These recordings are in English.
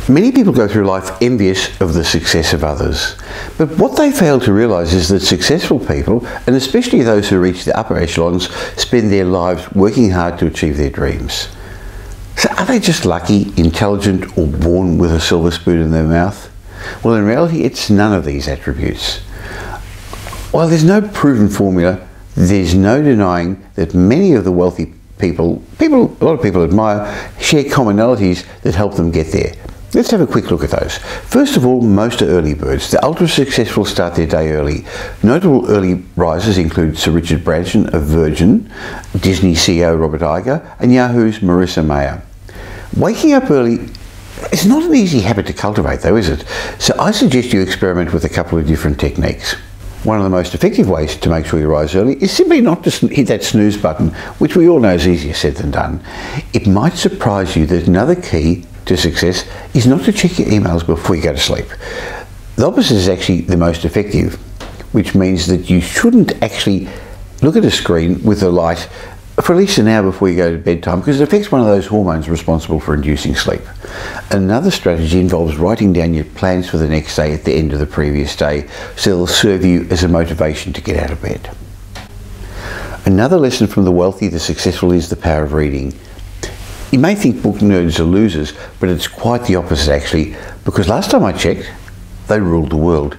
Many people go through life envious of the success of others, but what they fail to realise is that successful people, and especially those who reach the upper echelons, spend their lives working hard to achieve their dreams. So are they just lucky, intelligent, or born with a silver spoon in their mouth? Well, in reality, it's none of these attributes. While there's no proven formula, there's no denying that many of the wealthy people a lot of people admire, share commonalities that help them get there. Let's have a quick look at those. First of all, most are early birds. The ultra-successful start their day early. Notable early risers include Sir Richard Branson of Virgin, Disney CEO Robert Iger, and Yahoo's Marissa Mayer. Waking up early is not an easy habit to cultivate though, is it? So I suggest you experiment with a couple of different techniques. One of the most effective ways to make sure you rise early is simply not to hit that snooze button, which we all know is easier said than done. It might surprise you that another key to success is not to check your emails before you go to sleep. The opposite is actually the most effective, which means that you shouldn't actually look at a screen with a light for at least an hour before you go to bedtime, because it affects one of those hormones responsible for inducing sleep. Another strategy involves writing down your plans for the next day at the end of the previous day, so they'll serve you as a motivation to get out of bed. Another lesson from the wealthy, the successful, is the power of reading. You may think book nerds are losers, but it's quite the opposite actually, because last time I checked, they ruled the world.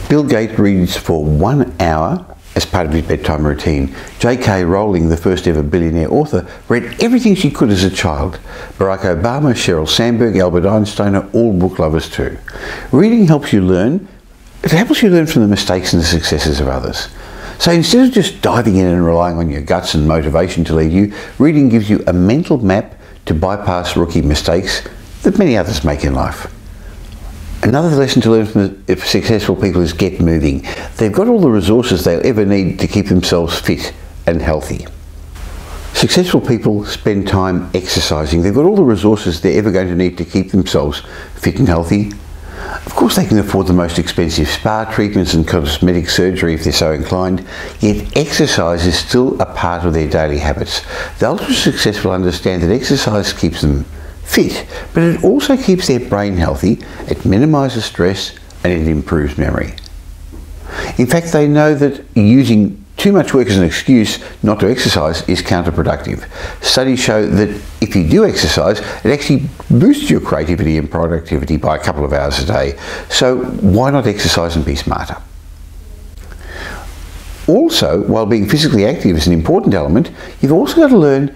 Bill Gates reads for 1 hour as part of his bedtime routine. J.K. Rowling, the first ever billionaire author, read everything she could as a child. Barack Obama, Sheryl Sandberg, Albert Einstein are all book lovers too. Reading helps you learn. It helps you learn from the mistakes and the successes of others. So instead of just diving in and relying on your guts and motivation to lead you, reading gives you a mental map to bypass rookie mistakes that many others make in life. Another lesson to learn from the successful people is get moving. They've got all the resources they'll ever need to keep themselves fit and healthy. Successful people spend time exercising. They've got all the resources they're ever going to need to keep themselves fit and healthy. Of course, they can afford the most expensive spa treatments and cosmetic surgery if they're so inclined, yet exercise is still a part of their daily habits. The ultra-successful understand that exercise keeps them fit, but it also keeps their brain healthy, it minimises stress, and it improves memory. In fact, they know that using too much work as an excuse not to exercise is counterproductive. Studies show that if you do exercise, it actually boosts your creativity and productivity by a couple of hours a day. So why not exercise and be smarter? Also, while being physically active is an important element, you've also got to learn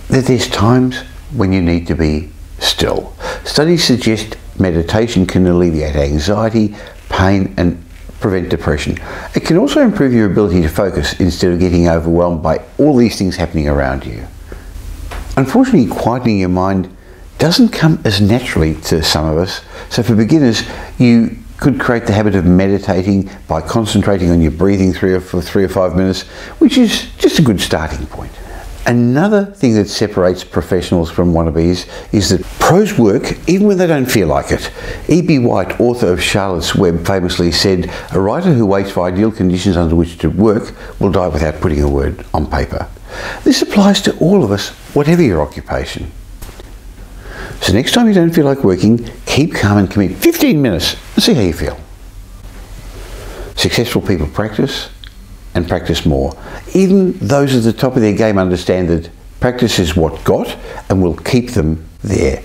that there's times when you need to be still. Studies suggest meditation can alleviate anxiety, pain, and prevent depression. It can also improve your ability to focus instead of getting overwhelmed by all these things happening around you. Unfortunately, quietening your mind doesn't come as naturally to some of us. So for beginners, you could create the habit of meditating by concentrating on your breathing for 3 or 5 minutes, which is just a good starting point. Another thing that separates professionals from wannabes is that pros work even when they don't feel like it. E.B. White, author of Charlotte's Web, famously said, "A writer who waits for ideal conditions under which to work will die without putting a word on paper." This applies to all of us, whatever your occupation. So next time you don't feel like working, keep calm and commit 15 minutes and see how you feel. Successful people practice and practice more. Even those at the top of their game understand that practice is what got and will keep them there.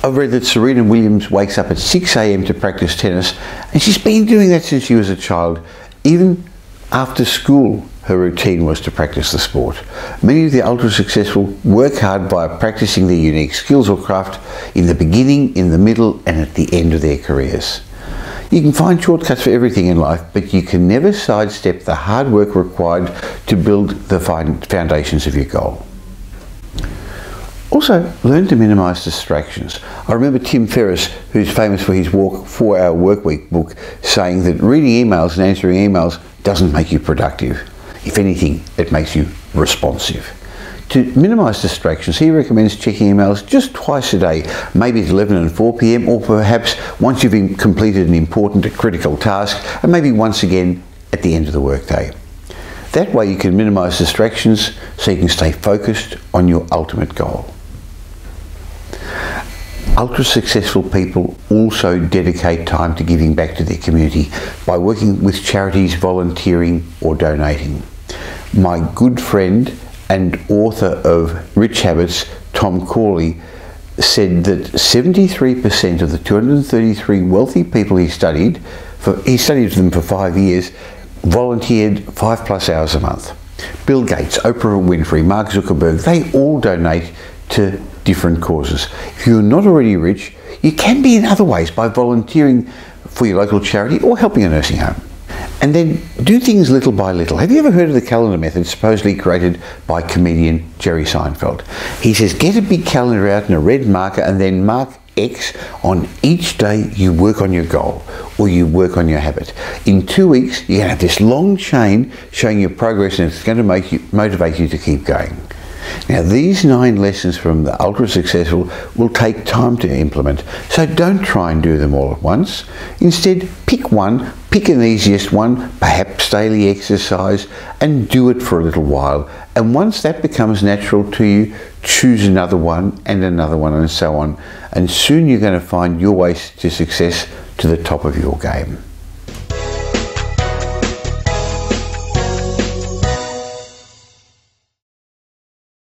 I've read that Serena Williams wakes up at 6 a.m. to practice tennis, and she's been doing that since she was a child. Even after school, her routine was to practice the sport. Many of the ultra-successful work hard by practicing their unique skills or craft in the beginning, in the middle, and at the end of their careers. You can find shortcuts for everything in life, but you can never sidestep the hard work required to build the foundations of your goal. Also, learn to minimise distractions. I remember Tim Ferriss, who's famous for his 4-Hour Workweek book, saying that reading emails and answering emails doesn't make you productive. If anything, it makes you responsive. To minimise distractions, he recommends checking emails just twice a day, maybe at 11 and 4 p.m, or perhaps once you've completed an important or critical task, and maybe once again at the end of the workday. That way you can minimise distractions so you can stay focused on your ultimate goal. Ultra successful people also dedicate time to giving back to their community by working with charities, volunteering or donating. My good friend and author of Rich Habits, Tom Corley, said that 73% of the 233 wealthy people he studied them for 5 years, volunteered 5+ hours a month. Bill Gates, Oprah Winfrey, Mark Zuckerberg, they all donate to different causes. If you're not already rich, you can be in other ways by volunteering for your local charity or helping a nursing home. And then do things little by little. Have you ever heard of the calendar method supposedly created by comedian Jerry Seinfeld? He says, get a big calendar out in a red marker and then mark X on each day you work on your goal or you work on your habit. In 2 weeks, you're going to have this long chain showing your progress, and it's going to motivate you to keep going. Now, these 9 lessons from the ultra successful will take time to implement, so don't try and do them all at once. Instead, pick one, pick an easiest one, perhaps daily exercise, and do it for a little while. And once that becomes natural to you, choose another one and so on. And soon you're going to find your way to success, to the top of your game.